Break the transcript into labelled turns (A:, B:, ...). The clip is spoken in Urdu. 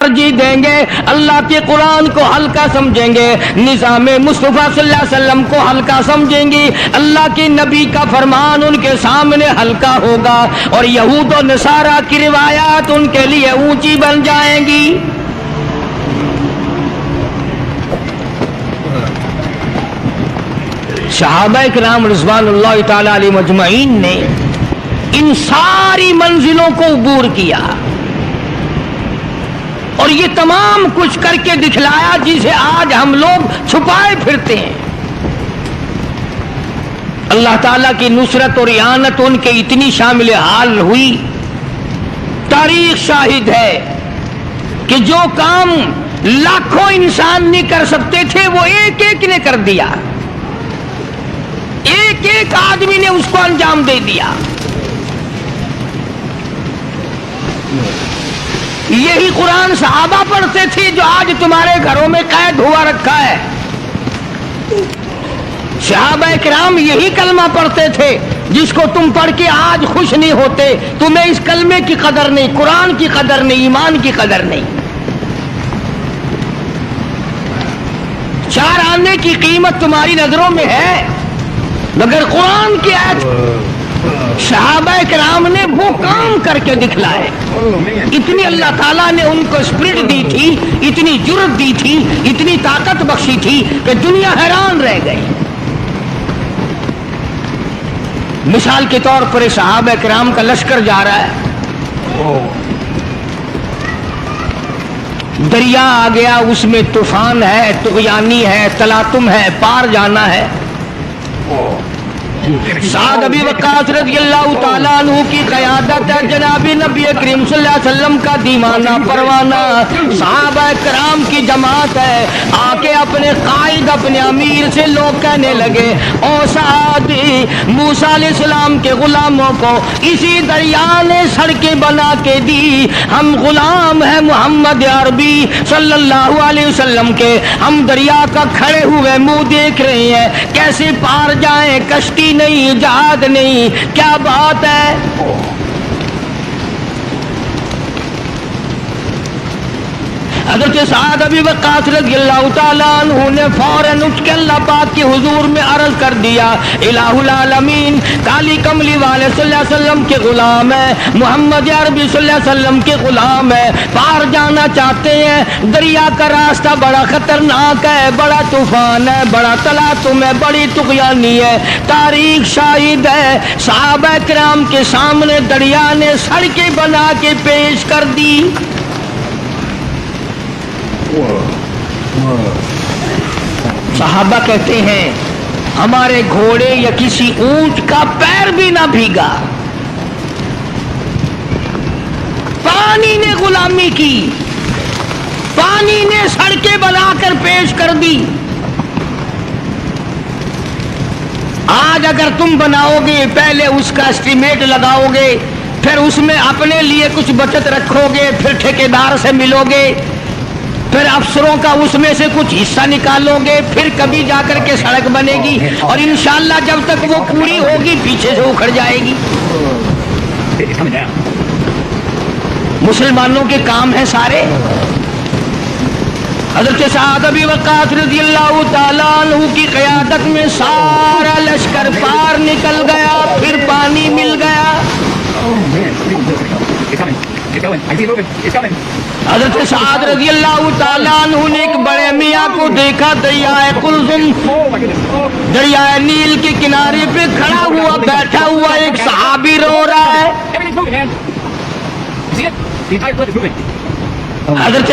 A: ترجیح دیں گے، اللہ کے قرآن کو ہلکا سمجھیں گے، نظام مصطفیٰ صلی اللہ علیہ وسلم کو ہلکا سمجھیں گی، اللہ کے نبی کا فرمان ان کے سامنے ہلکا ہوگا اور یہود و نصارہ کی روایات ان کے لیے اونچی بن جائیں گی۔ صحابہ کرام رضوان اللہ تعالی علیہم اجمعین نے ان ساری منزلوں کو عبور کیا اور یہ تمام کچھ کر کے دکھلایا جسے آج ہم لوگ چھپائے پھرتے ہیں۔ اللہ تعالیٰ کی نصرت اور اعانت ان کے اتنی شامل حال ہوئی، تاریخ شاہد ہے کہ جو کام لاکھوں انسان نہیں کر سکتے تھے وہ ایک ایک نے کر دیا، ایک ایک آدمی نے اس کو انجام دے دیا۔ یہی قرآن صحابہ پڑھتے تھے جو آج تمہارے گھروں میں قید ہوا رکھا ہے۔ صحابہ کرام یہی کلمہ پڑھتے تھے جس کو تم پڑھ کے آج خوش نہیں ہوتے، تمہیں اس کلمے کی قدر نہیں، قرآن کی قدر نہیں، ایمان کی قدر نہیں۔ چار آنے کی قیمت تمہاری نظروں میں ہے مگر قرآن کی آیت صحابہ کرام نے وہ کام کر کے دکھلائے۔ اتنی اللہ تعالیٰ نے ان کو اسپرٹ دی تھی، اتنی جرت دی تھی، اتنی طاقت بخشی تھی کہ دنیا حیران رہ گئی۔ مثال کے طور پر صحابہ کرام کا لشکر جا رہا ہے، دریا آ گیا، اس میں طوفان ہے، طغیانی ہے، تلاطم ہے، پار جانا ہے۔ سعد ابی وقاص رضی اللہ تعالیٰ عنہ کی قیادت ہے، جناب نبی کریم صلی اللہ علیہ وسلم کا دیوانہ پروانہ صحابہ کرام کی جماعت ہے۔ آ کے اپنے قائد اپنے امیر سے لوگ کہنے لگے، او سعد، موسیٰ علیہ السلام کے غلاموں کو اسی دریا نے سڑکیں بنا کے دی، ہم غلام ہیں محمد عربی صلی اللہ علیہ وسلم کے، ہم دریا کا کھڑے ہوئے منہ دیکھ رہے ہیں، کیسے پار جائیں، کشتی نہیں، جہاد نہیں، کیا بات ہے۔ حضرت سعد ابی وقاص رضی اللہ تعالیٰ عنہ نے فوراً اٹھ کے اللہ پاک کے حضور میں عرض کر دیا، الہ العالمین کالی کملی والے صلی اللہ علیہ وسلم کے غلام ہیں، محمد عربی صلی اللہ علیہ وسلم کے غلام ہیں، پار جانا چاہتے ہیں، دریا کا راستہ بڑا خطرناک ہے، بڑا طوفان ہے، بڑا تلاطم ہے، بڑی طغیانی ہے۔ تاریخ شاہد ہے صحابہ کرام کے سامنے دریا نے سڑکیں بنا کے پیش کر دی۔ صحابہ کہتے ہیں ہمارے گھوڑے یا کسی اونٹ کا پیر بھی نہ بھیگا، پانی نے غلامی کی، پانی نے سڑکیں بنا کر پیش کر دی۔ آج اگر تم بناؤ گے، پہلے اس کا اسٹیمیٹ لگاؤ گے، پھر اس میں اپنے لیے کچھ بچت رکھو گے، پھر ٹھیکیدار سے ملو گے، پھر افسروں کا اس میں سے کچھ حصہ نکالو گے، پھر کبھی جا کر کے سڑک بنے گی اور انشاءاللہ جب تک وہ پوری ہوگی پیچھے سے اکھڑ جائے گی۔ مسلمانوں کے کام ہیں سارے۔ حضرت سعد ابی وقاص رضی اللہ تعالیٰ عنہ کی قیادت میں سارا لشکر پار نکل گیا، پھر پانی مل گیا۔ حضرت سعد رضی اللہ تعالیٰ عنہ نے ایک بڑے میاں کو دیکھا، دریائے قلزم، دریائے نیل کے کنارے پہ کھڑا ہوا، بیٹھا ہوا ایک صحابی رو رہا ہے۔ حضرت